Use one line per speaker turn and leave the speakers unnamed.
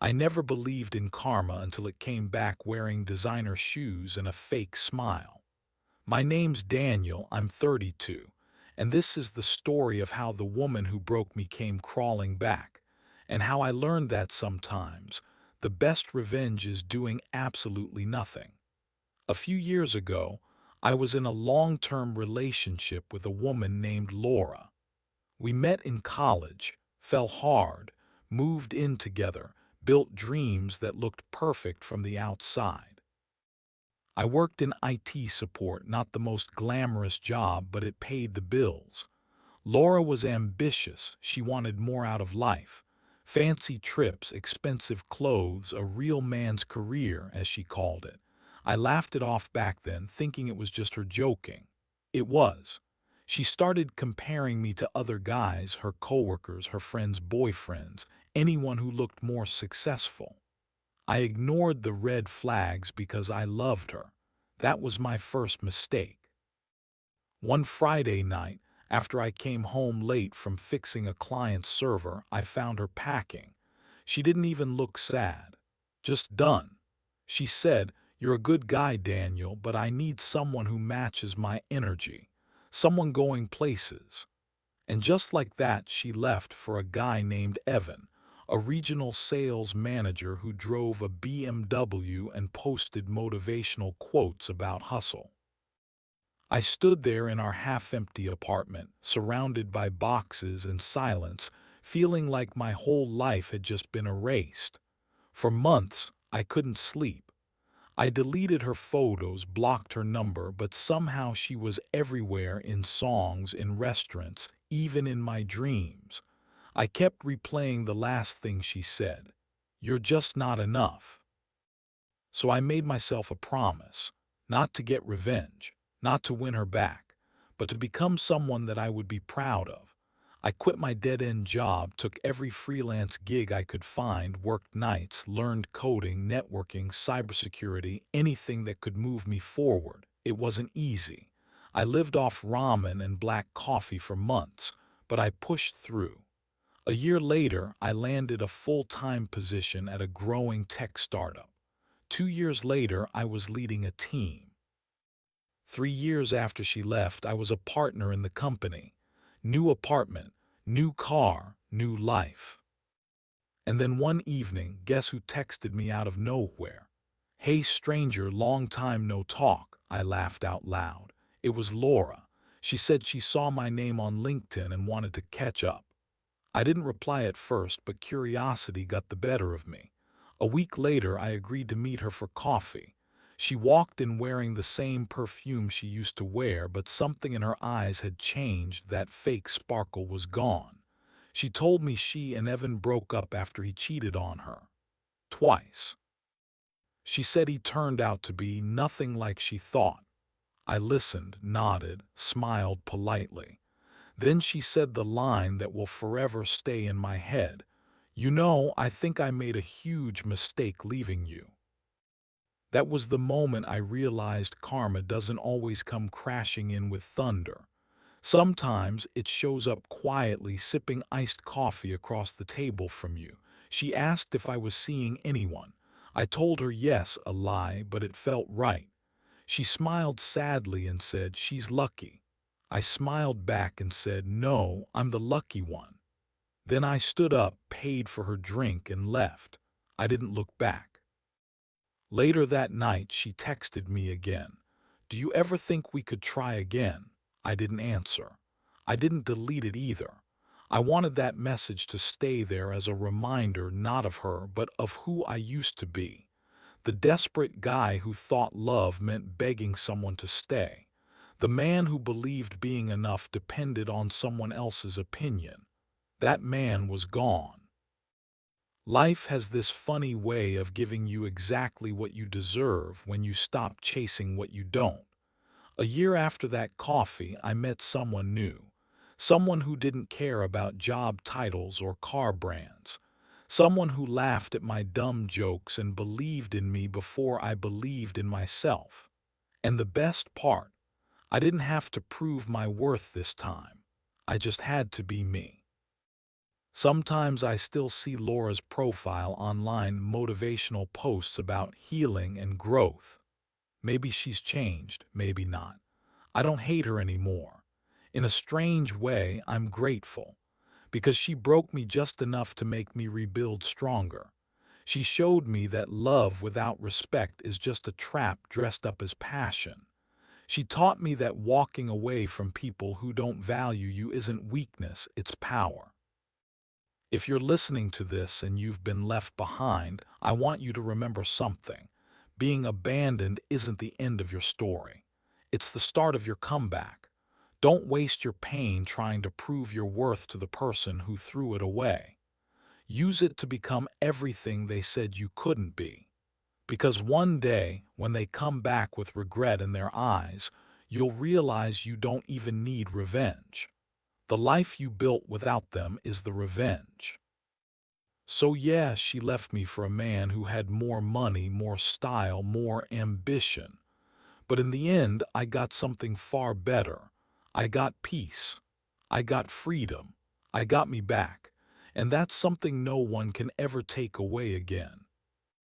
I never believed in karma until it came back wearing designer shoes and a fake smile. My name's Daniel, I'm 32, and this is the story of how the woman who broke me came crawling back, and how I learned that sometimes the best revenge is doing absolutely nothing. A few years ago, I was in a long-term relationship with a woman named Laura. We met in college, fell hard, moved in together, built dreams that looked perfect from the outside. I worked in IT support, not the most glamorous job, but it paid the bills. Laura was ambitious. She wanted more out of life. Fancy trips, expensive clothes, a real man's career, as she called it. I laughed it off back then, thinking it was just her joking. It was. She started comparing me to other guys, her coworkers, her friends' boyfriends, anyone who looked more successful. I ignored the red flags because I loved her. That was my first mistake. One Friday night, after I came home late from fixing a client's server, I found her packing. She didn't even look sad. Just done. She said, "You're a good guy, Daniel, but I need someone who matches my energy. Someone going places." And just like that, she left for a guy named Evan, a regional sales manager who drove a BMW and posted motivational quotes about hustle. I stood there in our half-empty apartment, surrounded by boxes and silence, feeling like my whole life had just been erased. For months, I couldn't sleep. I deleted her photos, blocked her number, but somehow she was everywhere, in songs, in restaurants, even in my dreams. I kept replaying the last thing she said. "You're just not enough." So I made myself a promise, not to get revenge, not to win her back, but to become someone that I would be proud of. I quit my dead-end job, took every freelance gig I could find, worked nights, learned coding, networking, cybersecurity, anything that could move me forward. It wasn't easy. I lived off ramen and black coffee for months, but I pushed through. A year later, I landed a full-time position at a growing tech startup. 2 years later, I was leading a team. 3 years after she left, I was a partner in the company. New apartment, new car, new life. And then one evening, guess who texted me out of nowhere? "Hey stranger, long time no talk." I laughed out loud. It was Laura. She said she saw my name on LinkedIn and wanted to catch up. I didn't reply at first, but curiosity got the better of me. A week later, I agreed to meet her for coffee. She walked in wearing the same perfume she used to wear, but something in her eyes had changed. That fake sparkle was gone. She told me she and Evan broke up after he cheated on her. Twice. She said he turned out to be nothing like she thought. I listened, nodded, smiled politely. Then she said the line that will forever stay in my head. "You know, I think I made a huge mistake leaving you." That was the moment I realized karma doesn't always come crashing in with thunder. Sometimes it shows up quietly, sipping iced coffee across the table from you. She asked if I was seeing anyone. I told her yes, a lie, but it felt right. She smiled sadly and said, "She's lucky." I smiled back and said, "No, I'm the lucky one." Then I stood up, paid for her drink, and left. I didn't look back. Later that night, she texted me again. "Do you ever think we could try again?" I didn't answer. I didn't delete it either. I wanted that message to stay there as a reminder, not of her, but of who I used to be. The desperate guy who thought love meant begging someone to stay. The man who believed being enough depended on someone else's opinion. That man was gone. Life has this funny way of giving you exactly what you deserve when you stop chasing what you don't. A year after that coffee, I met someone new. Someone who didn't care about job titles or car brands. Someone who laughed at my dumb jokes and believed in me before I believed in myself. And the best part, I didn't have to prove my worth this time. I just had to be me. Sometimes I still see Laura's profile online, motivational posts about healing and growth. Maybe she's changed, maybe not. I don't hate her anymore. In a strange way, I'm grateful, because she broke me just enough to make me rebuild stronger. She showed me that love without respect is just a trap dressed up as passion. She taught me that walking away from people who don't value you isn't weakness, it's power. If you're listening to this and you've been left behind, I want you to remember something. Being abandoned isn't the end of your story. It's the start of your comeback. Don't waste your pain trying to prove your worth to the person who threw it away. Use it to become everything they said you couldn't be. Because one day, when they come back with regret in their eyes, you'll realize you don't even need revenge. The life you built without them is the revenge. So yeah, she left me for a man who had more money, more style, more ambition. But in the end, I got something far better. I got peace. I got freedom. I got me back. And that's something no one can ever take away again.